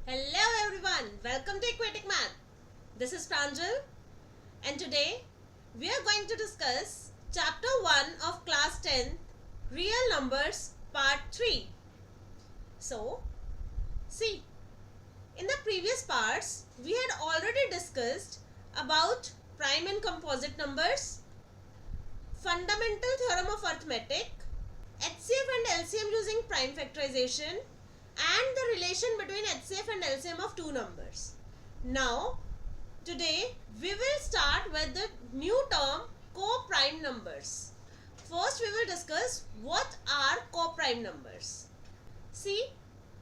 Hello everyone, welcome to Aquatic Math. This is Pranjal and today we are going to discuss chapter 1 of class 10 Real Numbers part 3. So, see, in the previous parts we had already discussed about prime and composite numbers, fundamental theorem of arithmetic, HCF and LCM using prime factorization, and the relation between HCF and LCM of two numbers. Now, today we will start with the new term co-prime numbers. First we will discuss what are co-prime numbers. See,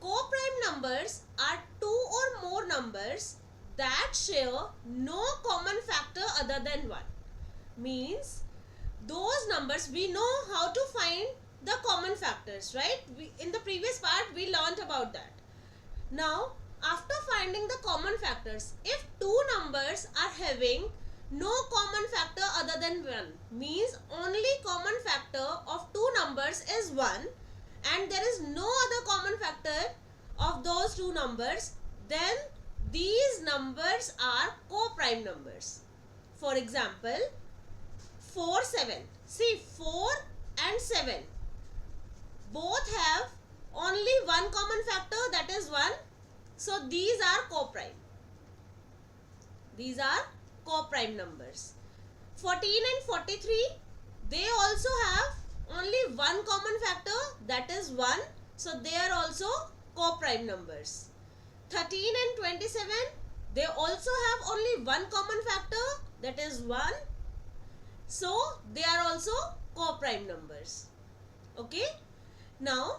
co-prime numbers are two or more numbers that share no common factor other than 1. Means those numbers we know how to find the common factors, right? In the previous part we learnt about that. Now after finding the common factors, if two numbers are having no common factor other than 1, means only common factor of two numbers is 1 and there is no other common factor of those two numbers, then these numbers are co-prime numbers. For example, 4, 7. See, 4 and 7 both have only one common factor, that is 1. So these are co-prime. These are co-prime numbers. 14 and 43, they also have only one common factor, that is 1. So they are also co-prime numbers. 13 and 27, they also have only one common factor, that is 1. So they are also co-prime numbers. Okay. Now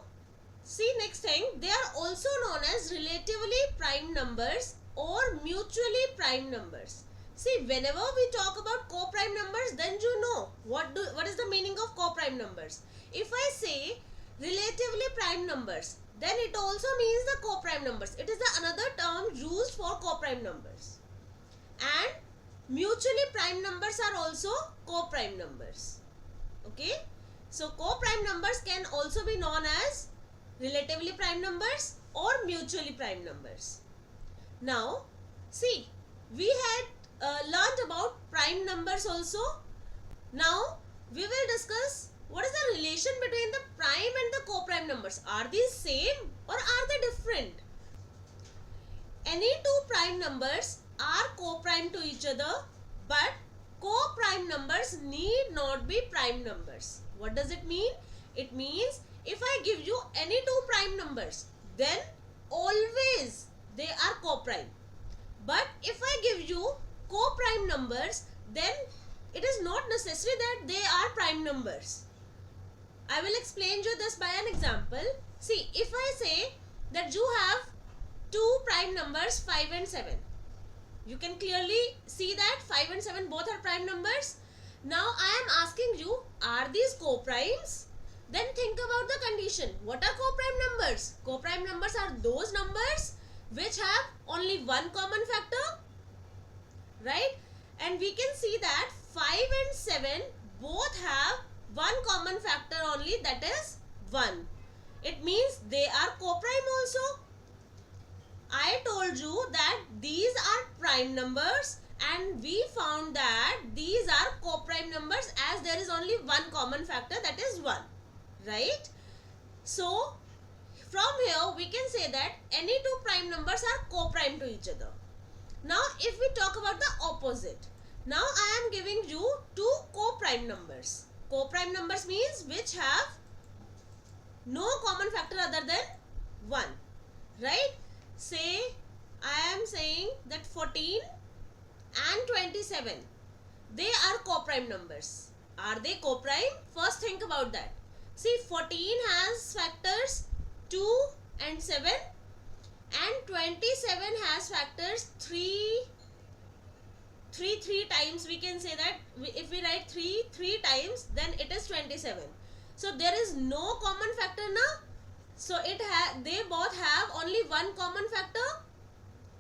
see, next thing, they are also known as relatively prime numbers or mutually prime numbers. See, whenever we talk about co-prime numbers, then you know what is the meaning of co-prime numbers. If I say relatively prime numbers, then it also means the co-prime numbers. It is the another term used for co-prime numbers. And mutually prime numbers are also co-prime numbers. Okay. So co-prime numbers can also be known as relatively prime numbers or mutually prime numbers. Now see, we had learned about prime numbers also. Now we will discuss what is the relation between the prime and the co-prime numbers. Are these same or are they different? Any two prime numbers are co-prime to each other, but co-prime numbers need not be prime numbers. What does it mean? It means if I give you any two prime numbers, then always they are co-prime. But if I give you co-prime numbers, then it is not necessary that they are prime numbers. I will explain you this by an example. See, if I say that you have two prime numbers 5 and 7, you can clearly see that 5 and 7 both are prime numbers. Now I am asking you, are these co-primes? Then think about the condition. What are co-prime numbers? Co-prime numbers are those numbers which have only one common factor, right? And we can see that 5 and 7 both have one common factor only, that is 1. It means they are co-prime also. I told you that these are prime numbers and we found that these are co-prime numbers as there is only one common factor, that is 1, right? So from here we can say that any two prime numbers are co-prime to each other. Now if we talk about the opposite, now I am giving you two co-prime numbers. Co-prime numbers means which have no common factor other than 1, right? Say, I am saying that 14 and 27, they are co-prime numbers. Are they co-prime? First think about that. See, 14 has factors 2 and 7 and 27 has factors 3 times. We can say that if we write 3 times, then it is 27. So there is no common factor now. So they both have only one common factor.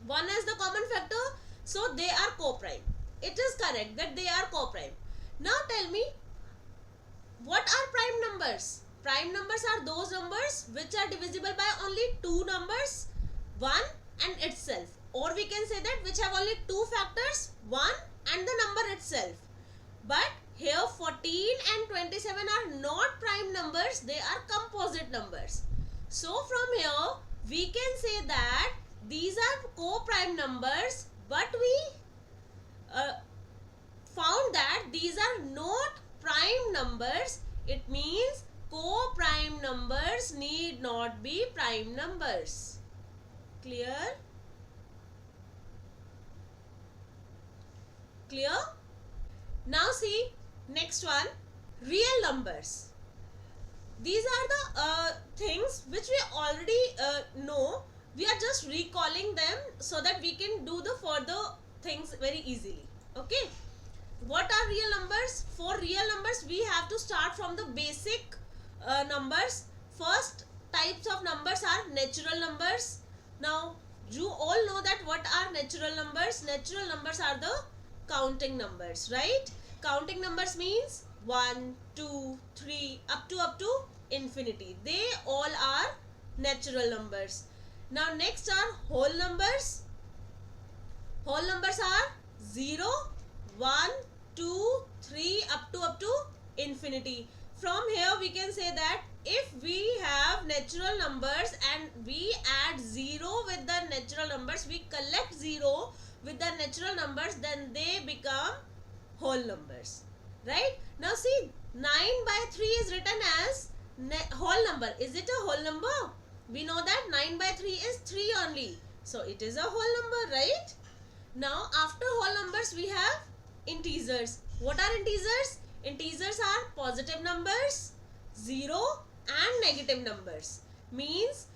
1 is the common factor. So they are co-prime. It is correct that they are co-prime. Now tell me, what are prime numbers? Prime numbers are those numbers which are divisible by only two numbers, 1 and can say that which have only two factors, 1 and the number itself. But here 14 and 27 are not prime numbers, they are composite numbers. So from here we can say that these are co-prime numbers, but we found that these are not prime numbers. It means co-prime numbers need not be prime numbers. Clear? Clear? Now see next one, real numbers. These are the things which we already know. We are just recalling them so that we can do the further things very easily. Okay. What are real numbers? For real numbers we have to start from the basic numbers. First types of numbers are natural numbers. Now you all know that what are natural numbers. Natural numbers are the counting numbers, right? Counting numbers means 1, 2, 3 up to infinity. They all are natural numbers. Now next are whole numbers. Whole numbers are 0, 1, 2, 3 up to infinity. From here we can say that if we have natural numbers and we add 0 with the natural numbers, we collect 0 with the natural numbers, then they become whole numbers, right? Now see, 9 by 3 is written as whole number. Is it a whole number? We know that 9 by 3 is 3 only, so it is a whole number, right? Now after whole numbers we have integers. What are integers? Integers are positive numbers, 0 and negative numbers. Means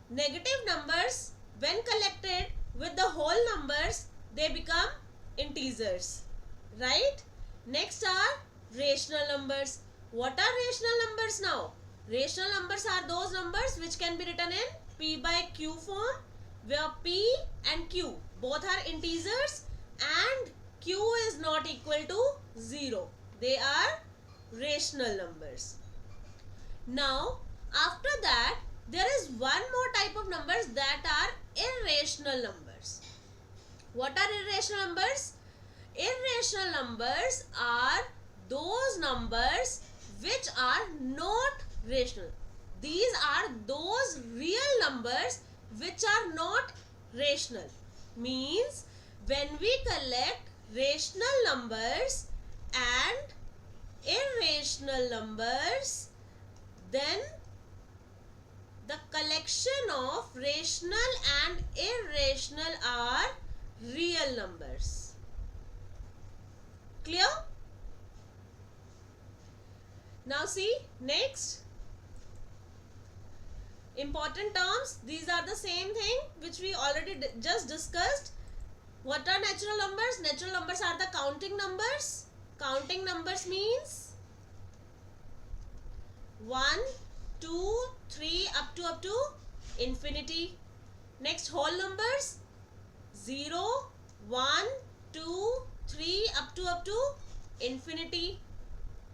negative numbers when collected with the whole numbers, they become integers, right? Next are rational numbers. What are rational numbers now? Rational numbers are those numbers which can be written in P by Q form, where P and Q both are integers and Q is not equal to 0. They are rational numbers. Now after that there is one more type of numbers that are irrational numbers. What are irrational numbers? Irrational numbers are those numbers which are not rational. These are those real numbers which are not rational. Means when we collect rational numbers and irrational numbers, then the collection of rational and irrational are real numbers. Clear? Now see next, important terms. These are the same thing which we already just discussed. What are natural numbers? Natural numbers are the counting numbers. Counting numbers means 1, 2, 3 up to infinity. Next whole numbers 0, 1, 2, 3 up to infinity,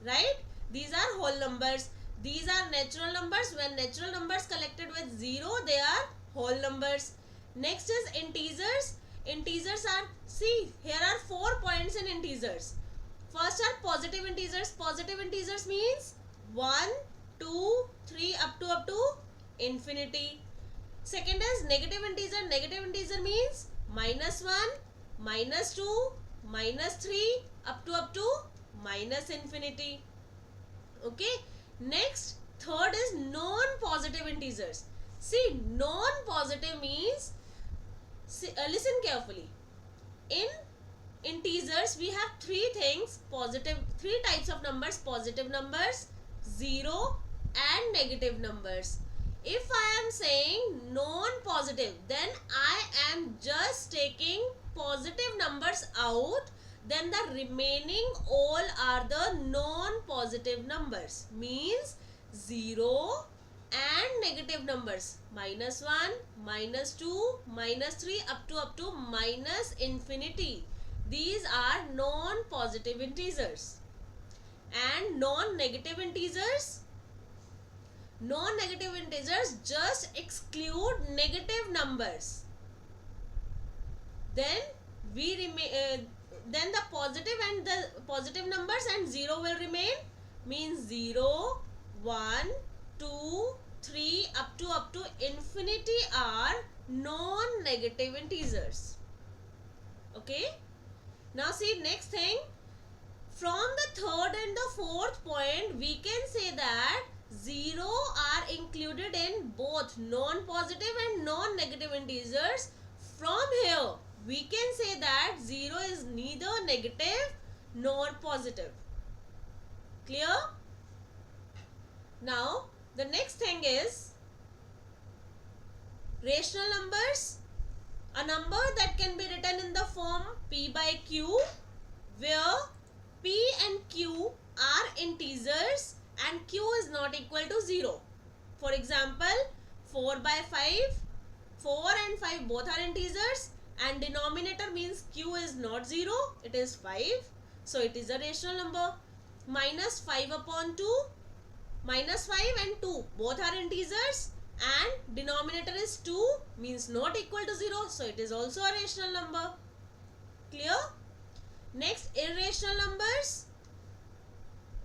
right? These are whole numbers. These are natural numbers. When natural numbers collected with 0, they are whole numbers. Next is integers. Integers are, see, here are 4 points in integers. First are positive integers. Positive integers means 1, 2, 3 up to infinity. Second is negative integer. Negative integer means -1, -2, -3 up to minus infinity. Okay. Next, third is non-positive integers. See, non-positive means, listen carefully. In integers we have three things, three types of numbers: positive numbers, 0 and negative numbers. If I am saying non-positive, then I am just taking positive numbers out, then the remaining all are the non-positive numbers. Means 0 and negative numbers, -1, -2, -3 up to minus infinity. These are non-positive integers. And non-negative integers just exclude negative numbers. then then the positive numbers and 0 will remain, means 0, 1, 2, 3 up to infinity are non-negative integers. Okay, now see next thing. From the third and the fourth point, we can say that 0 are included in both non-positive and non-negative integers. From here, we can say that 0 is neither negative nor positive. Clear? Now, the next thing is rational numbers. A number that can be written in the form P by Q, where P and Q are integers and Q is not equal to 0. For example, 4 by 5, 4 and 5 both are integers, and denominator means Q is not 0, it is 5. So it is a rational number. Minus 5 upon 2, minus 5 and 2 both are integers, and denominator is 2, means not equal to 0. So it is also a rational number. Clear? Next, irrational numbers.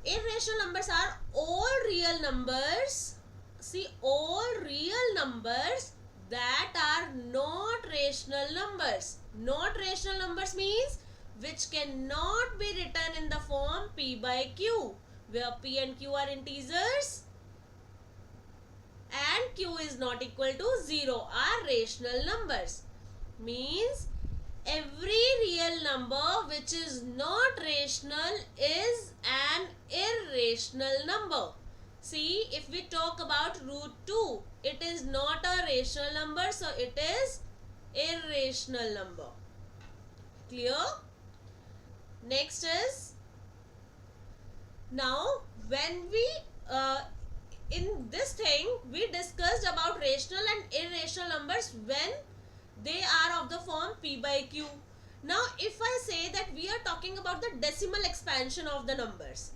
Irrational numbers are all real numbers. See, all real numbers that are not rational numbers. Not rational numbers means which cannot be written in the form P by Q, where P and Q are integers and Q is not equal to 0, are rational numbers. Means every real number which is not rational is an irrational number. See, if we talk about root 2, it is not a rational number, so it is irrational number. Clear? Next is, now when we in this thing we discussed about rational and irrational numbers when they are of the form P by Q. Now if I say that we are talking about the decimal expansion of the numbers.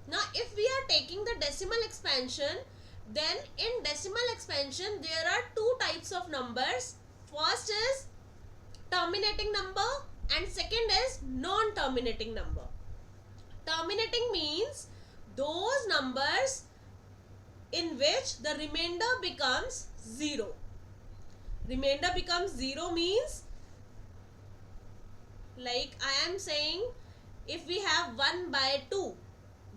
Now if we are taking the decimal expansion, then in decimal expansion there are two types of numbers. First is terminating number and second is non-terminating number. Terminating means those numbers in which the remainder becomes 0. Remainder becomes 0 means, like I am saying, if we have 1 by 2,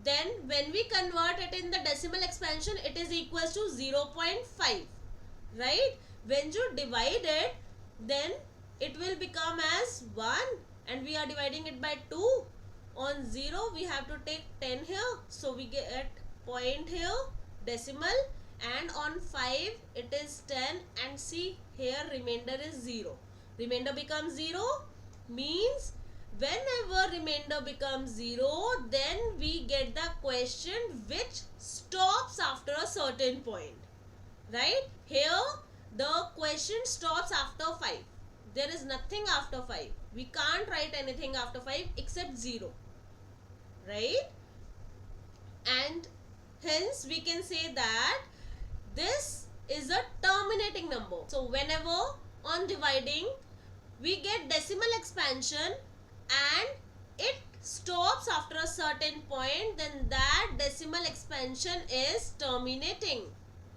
then when we convert it in the decimal expansion, it is equals to 0.5, right? When you divide it, then it will become as 1, and we are dividing it by 2. On 0 we have to take 10 here, so we get point here, decimal, and on 5 it is 10, and see here remainder is 0. Remainder becomes 0 means whenever remainder becomes 0, then we get the question which stops after a certain point, right? Here the question stops after 5. There is nothing after 5. We can't write anything after 5 except 0, right? And hence we can say that this is a terminating number. So whenever on dividing we get decimal expansion and it stops after a certain point, then that decimal expansion is terminating.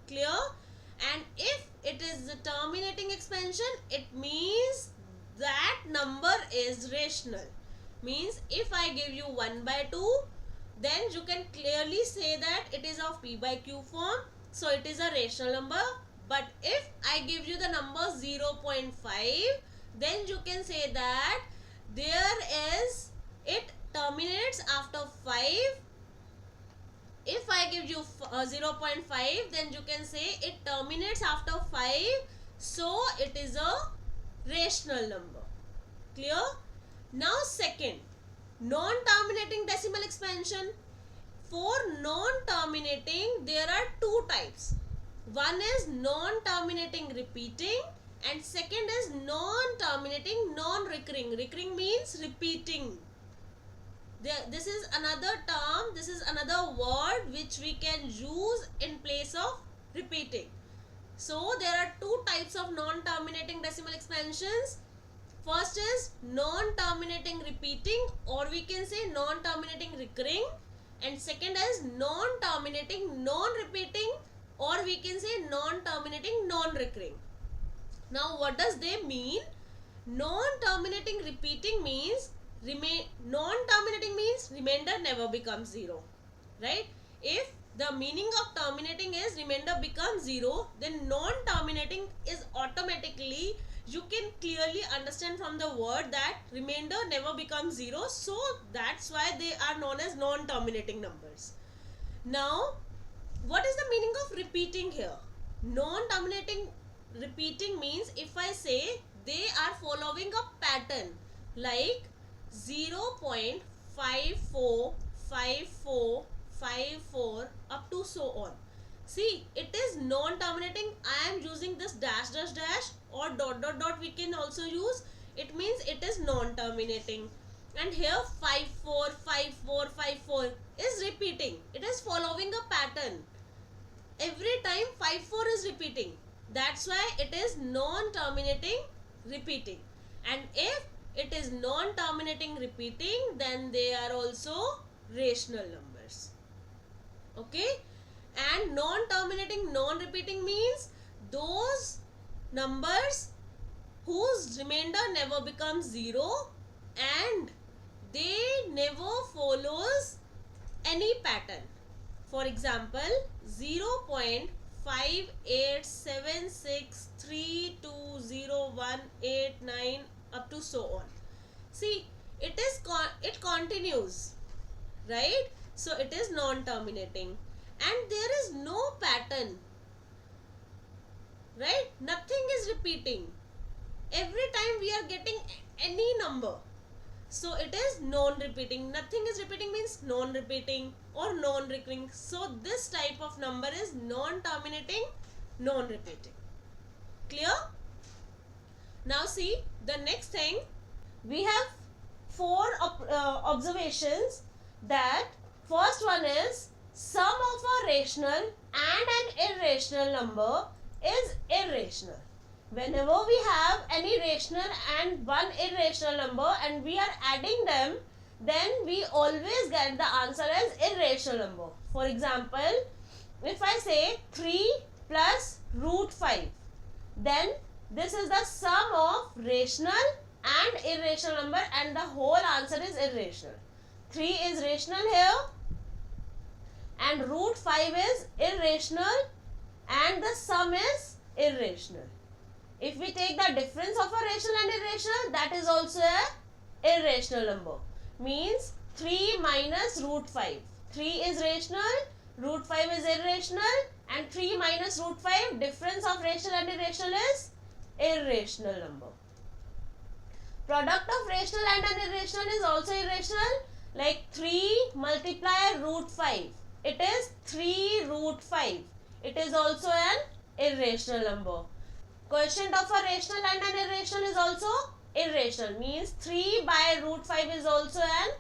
Clear? And if it is the terminating expansion, it means that number is rational. Means if I give you 1 by 2, then you can clearly say that it is of P by Q form, so it is a rational number. But if I give you the number 0.5, then you can say that it terminates after 5. If I give you 0.5, then you can say it terminates after 5, so it is a rational number. Clear? Now second, non-terminating decimal expansion. For non-terminating, there are two types. One is non-terminating repeating and second is non-terminating non-recurring. Recurring means repeating. This is another term, this is another word which we can use in place of repeating. So there are two types of non-terminating decimal expansions. First is non-terminating repeating, or we can say non-terminating recurring, and second is non-terminating non-repeating, or we can say non-terminating non-recurring. Now what does they mean? Non-terminating repeating means non-terminating means remainder never becomes 0, right? If the meaning of terminating is remainder becomes 0, then non-terminating is automatically, you can clearly understand from the word that remainder never becomes 0, so that's why they are known as non-terminating numbers. Now what is the meaning of repeating here? Non-terminating repeating means if I say they are following a pattern like 0.545454 up to so on. See, it is non-terminating. I am using this dash dash dash or dot dot dot, we can also use. It means it is non-terminating. And here 545454 is repeating. It is following a pattern. Every time 54 is repeating. That's why it is non-terminating repeating. And if it is non-terminating repeating, then they are also rational numbers. Okay? And non-terminating non-repeating means those numbers whose remainder never becomes 0 and they never follows any pattern. For example, 0.5876320189 up to so on. See, it continues, right? So it is non-terminating and there is no pattern, right? Nothing is repeating. Every time we are getting any number, so it is non-repeating. Nothing is repeating means non-repeating or non-recurring. So this type of number is non-terminating non-repeating. Clear? Now see the next thing. We have 4 observations. That first one is sum of a rational and an irrational number is irrational. Whenever we have any rational and one irrational number and we are adding them, then we always get the answer as irrational number. For example, if I say 3 plus root 5, then this is the sum of rational and irrational number and the whole answer is irrational. 3 is rational here and root 5 is irrational and the sum is irrational. If we take the difference of a rational and irrational, that is also a irrational number. Means 3 minus root 5. 3 is rational, root 5 is irrational, and 3 minus root 5, difference of rational and irrational is irrational number. Product of rational and an irrational is also irrational. Like 3 multiply root 5. It is 3 root 5. It is also an irrational number. Quotient of a rational and an irrational is also irrational. Means 3 by root 5 is also an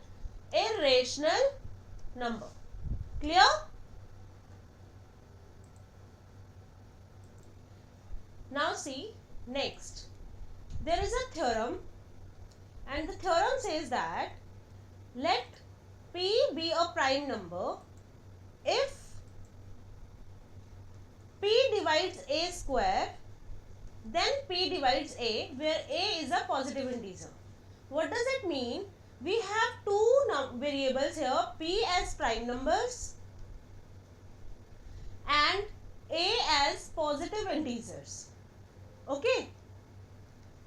irrational number. Clear? Now see, next. There is a theorem and the theorem says that let P be a prime number if P divides A square, then P divides A, where A is a positive integer. What does it mean? We have two variables here, P as prime numbers and A as positive integers. Okay.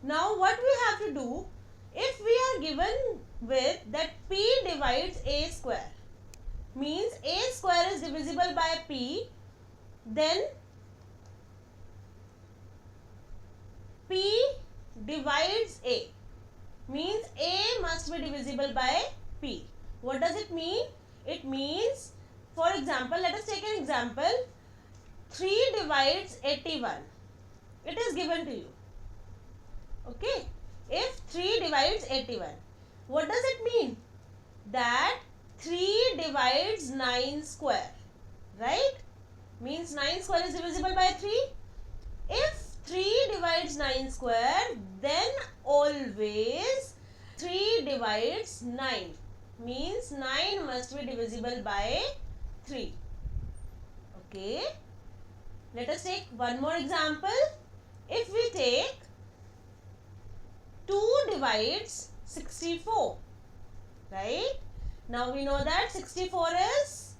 Now what we have to do, if we are given with that P divides A square, means A square is divisible by P, then P divides A, means A must be divisible by P. What does it mean? It means, for example, let us take an example. 3 divides 81. It is given to you. Okay. If 3 divides 81, what does it mean? That 3 divides 9 square. Right? Means 9 square is divisible by 3. If 3 divides 9 square, then always divides 9. Means 9 must be divisible by 3. Okay. Let us take one more example. If we take 2 divides 64. Right? Now we know that 64 is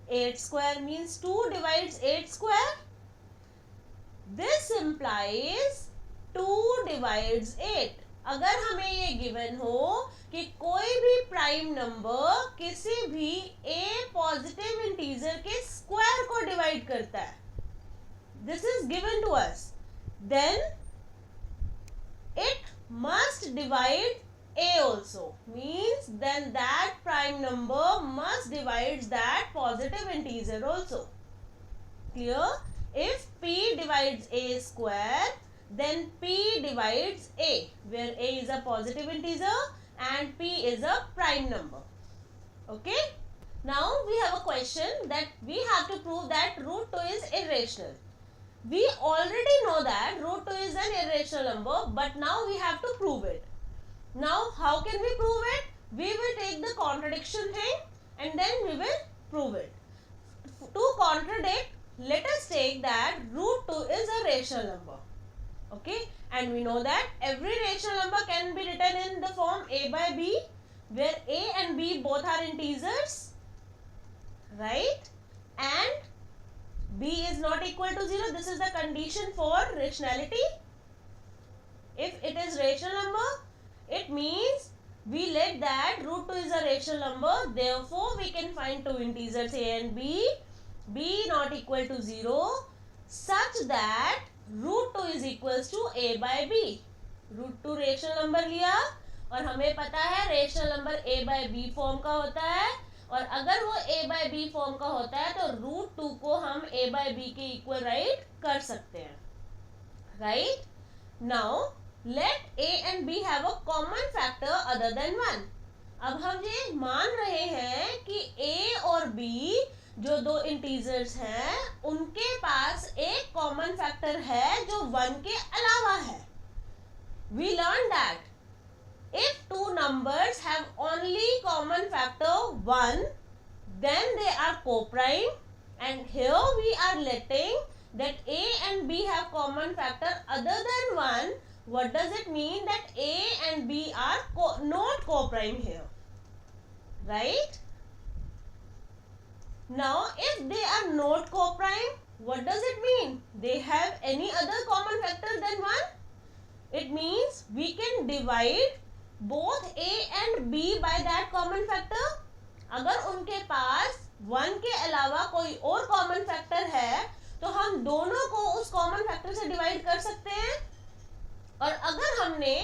8 square, means 2 divides 8 square. This implies 2 divides 8. अगर हमें ये given हो कि कोई भी prime number किसी भी a positive integer के स्क्वायर को डिवाइड करता है, this is given to us, then it must divide a also, means then that prime number must divide that positive integer also. Clear? If p divides a square, then p divides a, where a is a positive integer and p is a prime number. Okay? Now we have a question that we have to prove that root 2 is irrational. We already know that root 2 is an irrational number, but now we have to prove it. Now how can we prove it? We will take the contradiction thing and then we will prove it. To contradict, let us take that root 2 is a rational number. Okay, and we know that every rational number can be written in the form a by b, where a and b both are integers, right? And b is not equal to 0. This is the condition for rationality. If it is rational number, it means we let that root 2 is a rational number. Therefore, we can find two integers a and b not equal to 0, such that root 2 is equals to a by b. root 2 rational number लिया और हमें पता है rational number a by b form का होता है, और अगर वो a by b फॉर्म का होता है तो रूट 2 को हम a by b के इक्वल राइट कर सकते हैं. Right? Now let a and b have a common factor other than 1. अब हम ये मान रहे हैं कि a और b जो दो इंटीजर्स हैं उनके पास एक कॉमन फैक्टर है जो 1 के अलावा है. We learned that if two numbers have only common factor 1, then they are co-prime, and here we are letting that a and b have common factor other than 1. What does it mean that a and b are not co-prime here? Right? Now, if they are not co-prime, what does it mean? They have any other common factor than 1? It means we can divide both a and b by that common factor. अगर उनके पास 1 के अलावा कोई और common factor है तो हम दोनों को उस कॉमन फैक्टर से डिवाइड कर सकते हैं. और अगर हमने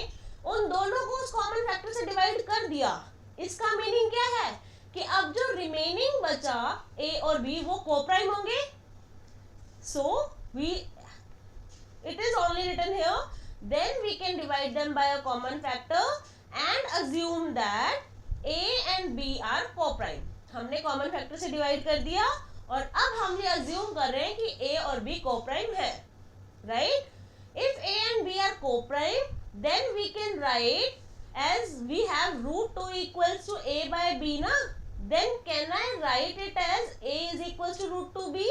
उन दोनों को उस कॉमन फैक्टर से डिवाइड कर दिया, इसका मीनिंग क्या है कि अब जो रिमेनिंग बचा a और b वो कोप्राइम होंगे. सो it is only written here, then we can divide them by a common factor and assume that a and b are coprime. हमने कॉमन फैक्टर से डिवाइड कर दिया और अब हम ये अज्यूम कर रहे हैं कि a और b कोप्राइम है. Right? If a and b are coprime, then we can write as we have root 2 equals to a by b na, then can I write it as a is equals to root 2b?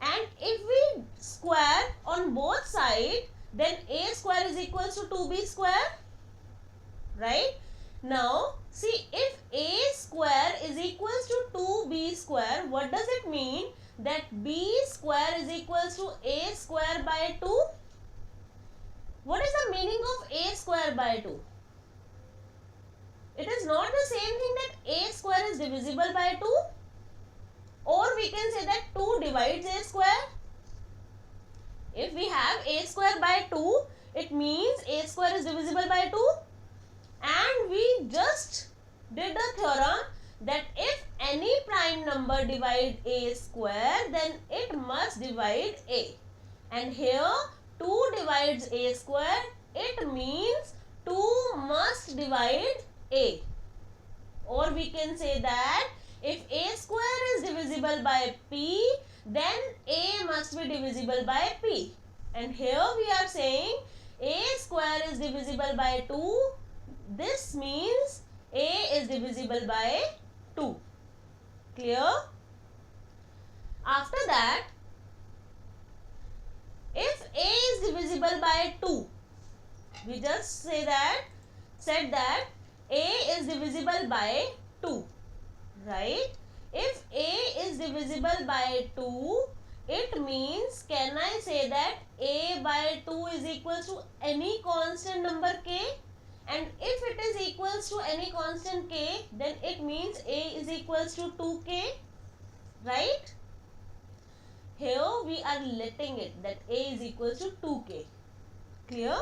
And if we square on both sides, then a square is equals to 2b square. Right? Now, see, if a square is equals to 2b square, what does it mean? That b square is equals to a square by 2. What is the meaning of a square by 2? It is not the same thing that a square is divisible by 2. Or we can say that 2 divides a square. If we have a square by 2, it means a square is divisible by 2. And we just did the theorem that if any prime number divide a square, then it must divide a. And here 2 divides a square, it means 2 must divide a. Or we can say that if a square is divisible by p, then a must be divisible by p. And here we are saying a square is divisible by 2, This means A is divisible by 2. Clear? After that, if A is divisible by 2, we just said that A is divisible by 2, right? If A is divisible by 2, it means, can I say that A by 2 is equals to any constant number k? And if it is equals to any constant k, then it means A is equals to 2k, right? Here we are letting it that A is equals to 2k. Clear?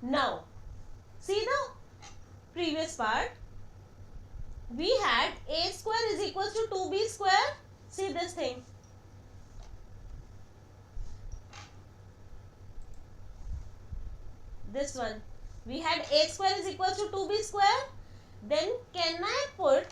Now, see the previous part. We had A square is equals to 2b square. See this thing. This one. We had A square is equals to 2b square. Then can I put,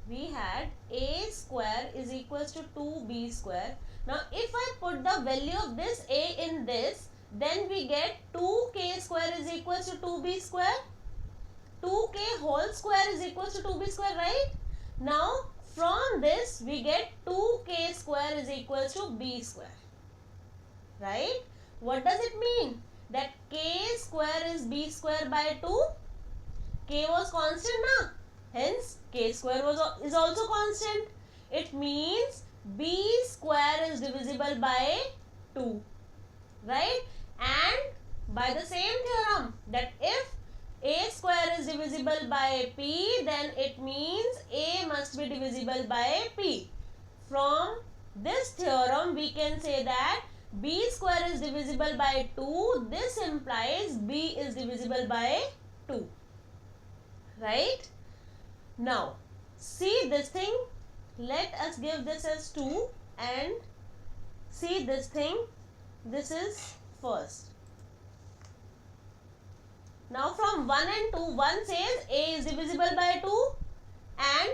we had A square is equals to 2b square. Now if I put the value of this A in this, then we get 2k square is equals to 2b square. 2k whole square is equals to 2b square, right? Now from this we get 2k square is equals to b square, right? What does it mean? That k square is b square by 2. K was constant na? Hence k square is also constant. It means b square is divisible by 2, right? And by the same theorem, that if A square is divisible by P, then it means A must be divisible by P. From this theorem, we can say that B square is divisible by 2. This implies B is divisible by 2. Right? Now, see this thing. Let us give this as 2 and see this thing. This is first. Now from 1 and 2, 1 says A is divisible by 2 and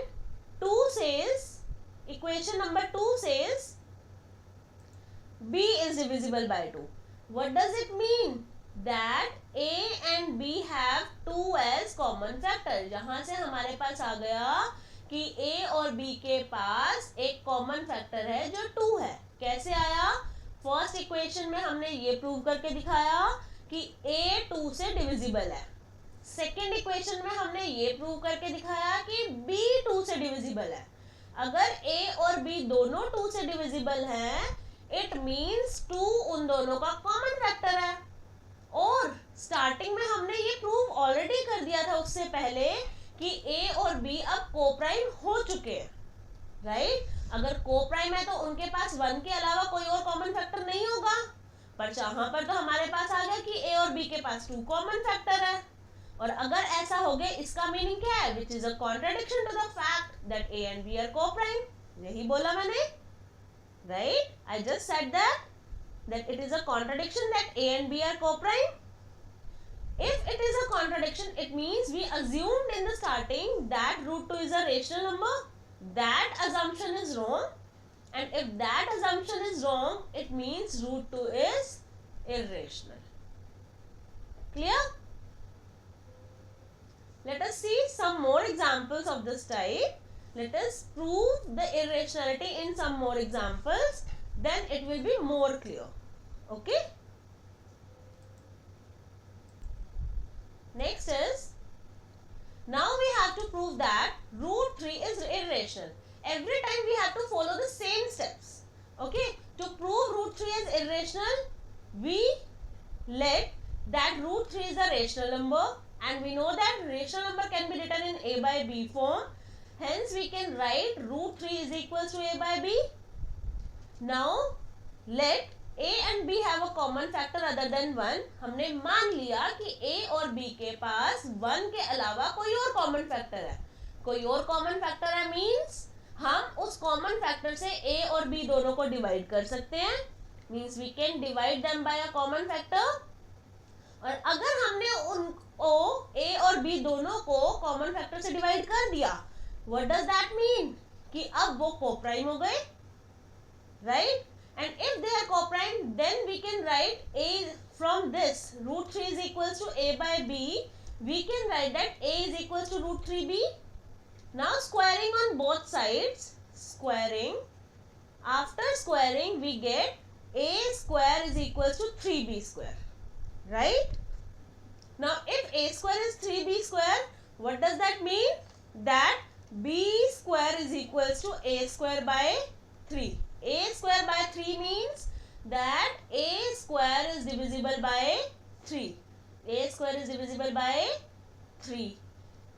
2 says, equation number 2 says B is divisible by 2. What does it mean? That A and B have 2 as common factor. यहाँ से हमारे पास आ गया कि A और B के पास एक common factor है जो 2 है. कैसे आया? फर्स्ट इक्वेशन में हमने ये प्रूव करके दिखाया कि A 2 से डिविजिबल है. सेकेंड इक्वेशन में हमने ये प्रूव करके दिखाया कि B 2 से डिविजिबल है. अगर A और B दोनों 2 से डिविजिबल हैं, इट मीन्स 2 उन दोनों का कॉमन फैक्टर है. और स्टार्टिंग में हमने ये प्रूव ऑलरेडी कर दिया था उससे पहले कि A और B अब कोप्राइम हो चुके हैं, राइट? अगर कोप्राइम है तो उनके पास 1 के अलावा कोई और कॉमन फैक्टर नहीं होगा. पर यहाँ पर तो हमारे पास आ गया कि A और B के पास 2 कॉमन फैक्टर है. और अगर ऐसा हो गया, इसका मीनिंग क्या है? Which is a contradiction to the fact that A and B are coprime. यही बोला मैंने, right? I just said that it is a contradiction that A and B are coprime. If it is a contradiction, it means we assumed in the starting that root 2 is a rational number. That assumption is wrong. And if that assumption is wrong, it means root 2 is irrational. Clear? Let us see some more examples of this type. Let us prove the irrationality in some more examples. Then it will be more clear. Okay? Next is, now we have to prove that root 3 is irrational. Every time we have to follow the same steps. Okay? To prove root 3 is irrational, we let that root 3 is a rational number, and we know that rational number can be written in A by B form. Hence, we can write root 3 is equals to A by B. Now let A and B have a common factor other than 1. हमने मान लिया कि A और B के पास 1 के अलावा कोई और कॉमन फैक्टर है. कोई और कॉमन फैक्टर है मीन्स हम उस कॉमन फैक्टर से A और B दोनों को डिवाइड कर सकते हैं. Means we can divide them by a common factor. और अगर हमने उनको A और B दोनों को कॉमन फैक्टर से डिवाइड कर दिया, व्हाट डज दैट मीन? कि अब वो कोप्राइम हो गए, right? And if they are coprime, then we can write A from this root 3 is equals to a by b, we can write that a is equals to root 3b. Now squaring on both sides, squaring, after squaring we get a square is equals to 3b square, right? Now if a square is 3b square, what does that mean? That b square is equals to a square by 3. A square by 3 means that a square is divisible by 3. A square is divisible by 3.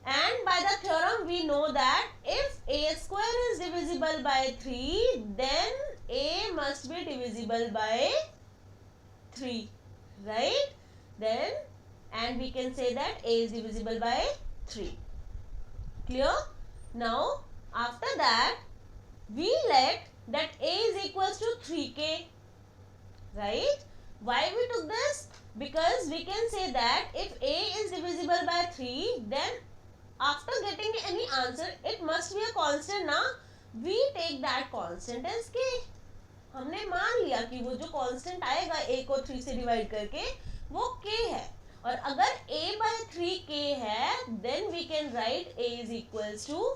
And by the theorem we know that if a square is divisible by 3, then a must be divisible by 3, right? Then, and we can say that a is divisible by 3. Clear? Now, after that, we let that a is equals to 3k, right? Why we took this? Because we can say that if a is divisible by 3, then after getting any answer, it must be a constant ना. We take that constant as k. हमने मान लिया कि वो जो constant आएगा a को 3 से divide करके वो k है. और अगर a by 3k है, then we can write a is equals to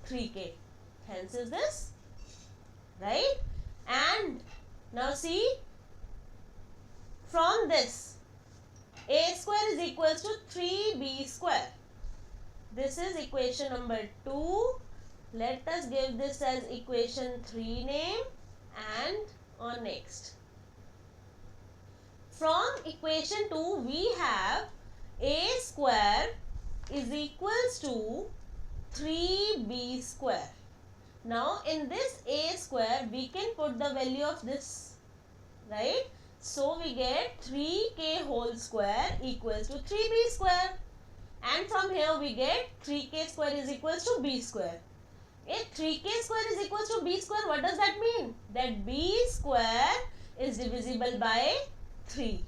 3k. Hence is this, right? And now see, from this a square is equals to 3b square. This is equation number 2. Let us give this as equation 3 name and on next. From equation 2 we have a square is equals to 3b square. Now in this a square we can put the value of this, right? So we get 3k whole square equals to 3b square. And from here we get 3k square is equals to b square. If 3k square is equals to b square, what does that mean? That b square is divisible by 3.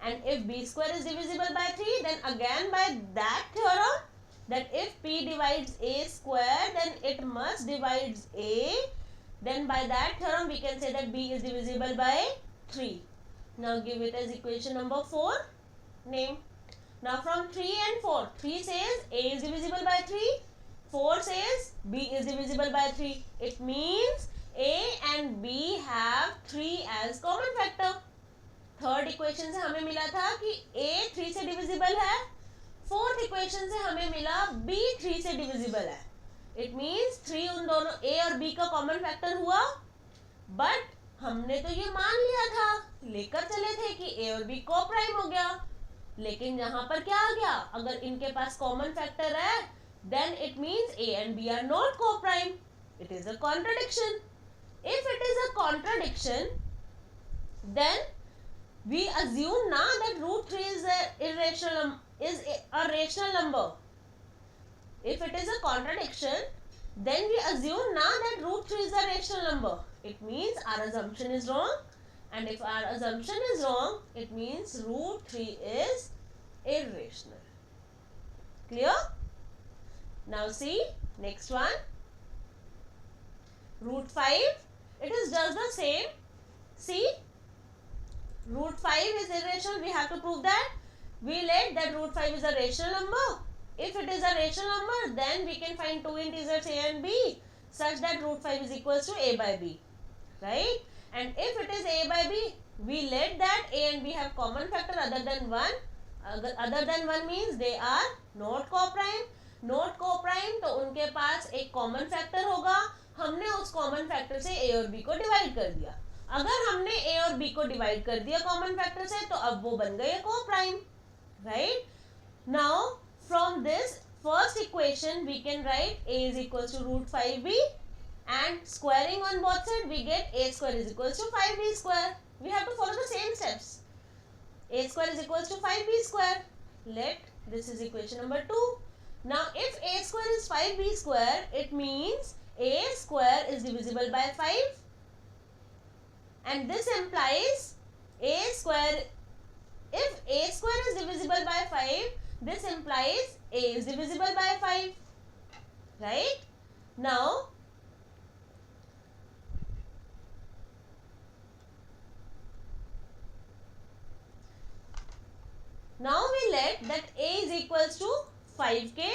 And if b square is divisible by 3, then again by that theorem, that if p divides a square, then it must divides a. Then by that theorem we can say that b is divisible by 3. Now give it as equation number 4. Name. Now from 3 and 4, 3 says a is divisible by 3, 4 says b is divisible by 3. It means a and b have 3 as common factor. Third equation से हमें मिला था कि a 3 से divisible है. Fourth equation से हमें मिला b 3 से divisible है. It means 3 उन दोनों a और b का common factor हुआ. But हमने तो ये मान लिया था, लेकर चले थे कि a और b co-prime हो गया. लेकिन यहाँ पर क्या आ गया? अगर इनके पास कॉमन फैक्टर है, then it means a and b are not co-prime. It is a contradiction. If it is a contradiction, then we assume now that root 3 is a rational number. If it is a contradiction, then we assume now that root 3 is a rational number. It means our assumption is wrong. And if our assumption is wrong, it means root 3 is irrational. Clear? Now see, next one. Root 5, it is just the same. See, root 5 is irrational. We have to prove that. We let that root 5 is a rational number. If it is a rational number, then we can find two integers a and b such that root 5 is equals to a by b. Right? And if it is a by b, we let that a and b have common factor other than 1. Other than 1 means they are not co-prime. Not co-prime तो उनके पास एक common factor होगा. हमने उस common factor से a और b को divide कर दिया. अगर हमने a और b को divide कर दिया common factor से, तो अब वो bन गए co-prime. Right? Now from this first equation we can write a is equals to root 5b. And squaring on both sides, we get a square is equals to 5b square. We have to follow the same steps. A square is equals to 5b square. Let this is equation number 2. Now, if a square is 5b square, it means a square is divisible by 5. And this implies a square, if a square is divisible by 5, this implies a is divisible by 5. Right? Now, Now we let that a is equals to 5k.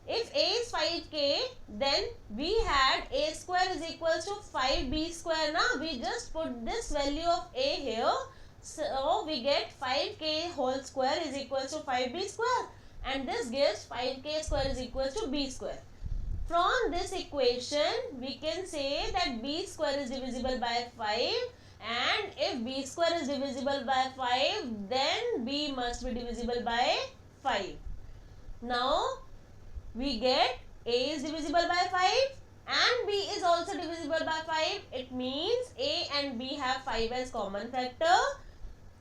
If a is 5k, then we had a square is equals to 5b square. Now we just put this value of a here. So we get 5k whole square is equals to 5b square, and this gives 5k square is equals to b square. From this equation, we can say that b square is divisible by 5, and if b square is divisible by 5, then b must be divisible by 5. Now we get a is divisible by 5 and b is also divisible by 5. It means a and b have 5 as common factor,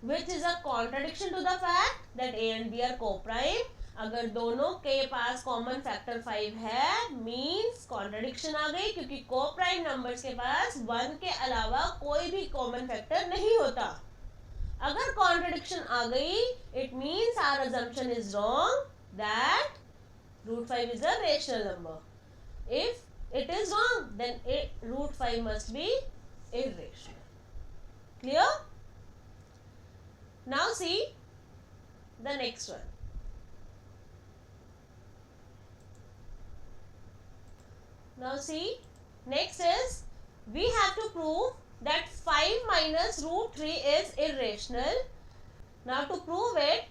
which is a contradiction to the fact that a and b are co-prime. अगर दोनों के पास common factor 5 है, means contradiction आ गई, क्योंकि co-prime numbers के पास 1 के अलावा कोई भी कॉमन फैक्टर नहीं होता. अगर कॉन्ट्रडिक्शन आ गई, it means our assumption is wrong that √5 is a rational number. If it is wrong, then √5 must be irrational. Clear? Now see the next one. Now see, next is we have to prove that 5 minus √3 is irrational. Now to prove it,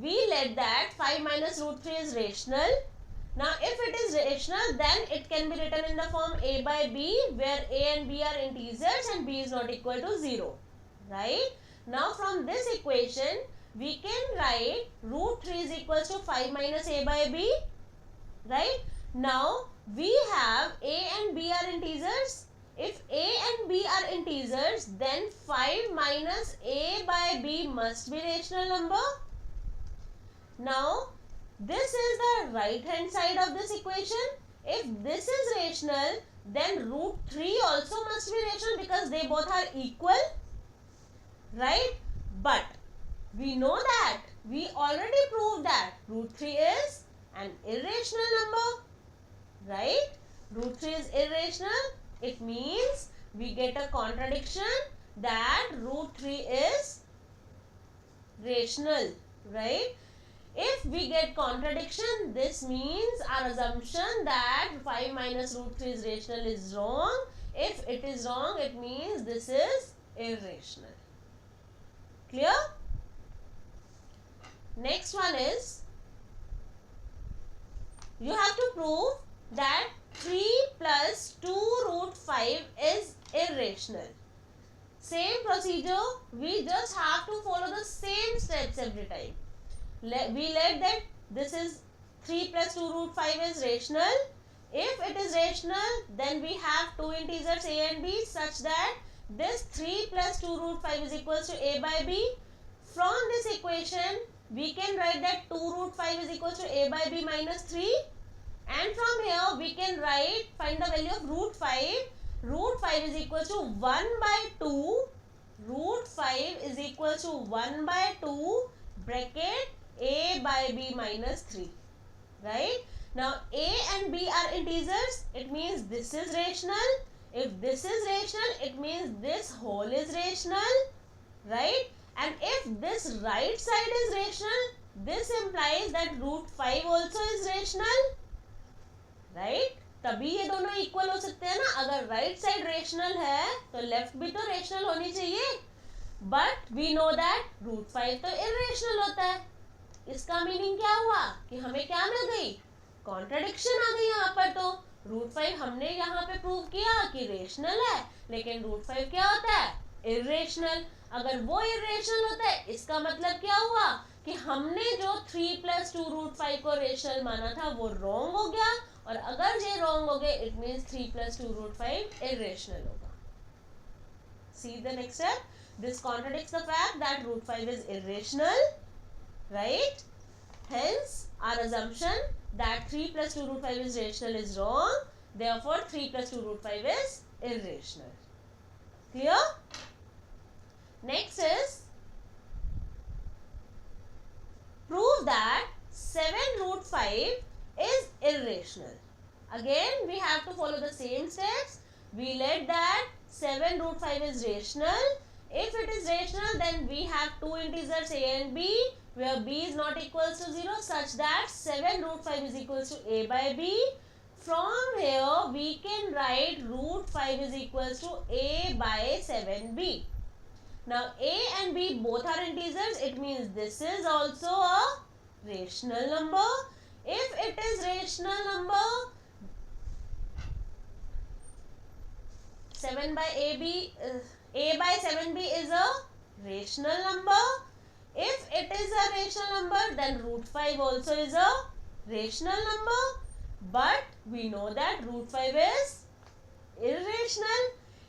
we let that 5 minus √3 is rational. Now if it is rational, then it can be written in the form a by b, where a and b are integers and b is not equal to 0. Right? Now from this equation, we can write √3 is equals to 5 minus a by b. Right? Now we have a and b are integers. If a and b are integers, then 5 minus a by b must be rational number. Now this is the right hand side of this equation. If this is rational, then √3 also must be rational because they both are equal. Right? But we know that we already proved that √3 is an irrational number. Right? √3 is irrational. It means we get a contradiction that √3 is rational. Right? If we get contradiction, this means our assumption that 5 minus √3 is rational is wrong. If it is wrong, it means this is irrational. Clear? Next one is, you have to prove that 3 plus 2 √5 is irrational. Same procedure, we just have to follow the same steps every time. We let that this is 3 plus 2 √5 is rational. If it is rational, then we have two integers a and b such that this 3 plus 2 √5 is equals to a by b. From this equation, we can write that 2 √5 is equals to a by b minus 3. And from here, we can write, find the value of √5. √5 is equals to 1 by 2. √5 is equals to 1 by 2 bracket a by b minus 3. Right? Now a and b are integers. It means this is rational. If this is rational, it means this whole is rational. Right? And if this right side is rational, this implies that √5 also is rational. Right? तभी ये दोनों equal हो सकते हैं ना. अगर right side rational है तो लेफ्ट भी तो रेशनल होनी चाहिए. बट वी नो दैट √5 तो इरेशनल होता है. इसका मीनिंग क्या हुआ कि हमें क्या मिल गई? कॉन्ट्रडिक्शन आ गई यहाँ पर. तो √5 हमने यहाँ पे प्रूव किया कि रेशनल है, लेकिन √5 क्या होता है? इरेशनल. अगर वो इरेशनल होता है, इसका मतलब क्या हुआ कि हमने जो 3 plus 2 √5 को रेशनल माना था वो रॉन्ग हो गया. और अगर ये रॉन्ग हो गए, इट मीन्स 3 plus 2 √5 इरेशनल होगा. See the next step. This contradicts the fact that √5 is irrational. Right? Hence, our assumption that 3 plus 2 √5 is rational is wrong. Therefore, 3 plus 2 √5 is irrational. Clear? Next is, prove that 7 √5 is irrational. Again, we have to follow the same steps. We let that 7 √5 is rational. If it is rational, then we have two integers a and b, where b is not equals to 0 such that 7 root 5 is equals to a by b. From here we can write root 5 is equals to a by 7b. Now a and b both are integers. It means this is also a rational number. If it is rational number, 7 by ab, a by 7b is a rational number. If it is a rational number, then root 5 also is a rational number. But we know that root 5 is irrational.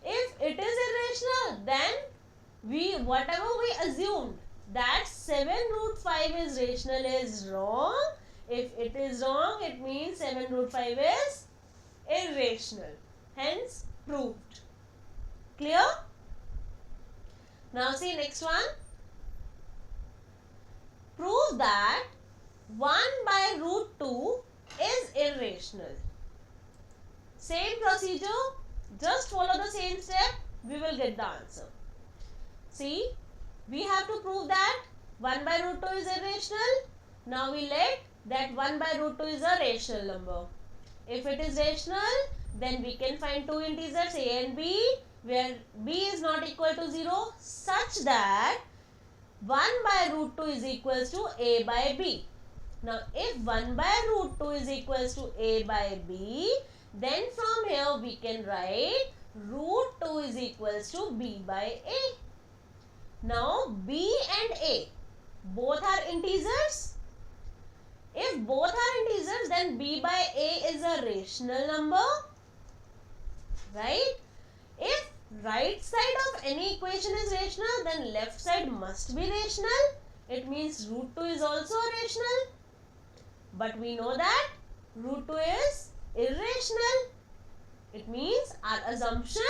If it is irrational, then whatever we assumed that 7 root 5 is rational is wrong. If it is wrong, it means 7 root 5 is irrational. Hence proved. Clear? Now see next one. Prove that 1 by root 2 is irrational. Same procedure, just follow the same step, we will get the answer. See, we have to prove that 1 by root 2 is irrational. Now we let that 1 by root 2 is a rational number. If it is rational, then we can find two integers a and b, where b is not equal to 0 such that 1 by root 2 is equals to a by b. Now if 1 by root 2 is equals to a by b, then from here we can write root 2 is equals to b by a. Now b and a both are integers. If both are integers, then b by a is a rational number, right? If right side of any equation is rational, then left side must be rational. It means root 2 is also rational. But we know that root 2 is irrational. It means our assumption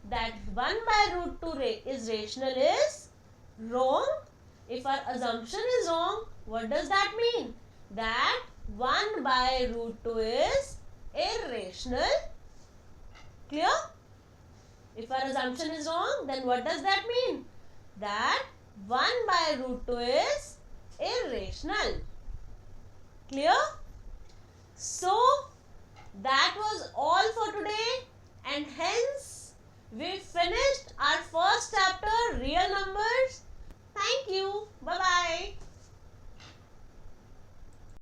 that 1 by root 2 is rational is wrong. If our assumption is wrong, what does that mean? That 1 by root 2 is irrational. Clear? If our assumption is wrong, then what does that mean? That 1 by root 2 is irrational. Clear? So, that was all for today, and hence we finished our first chapter, real numbers. Thank you. Bye-bye.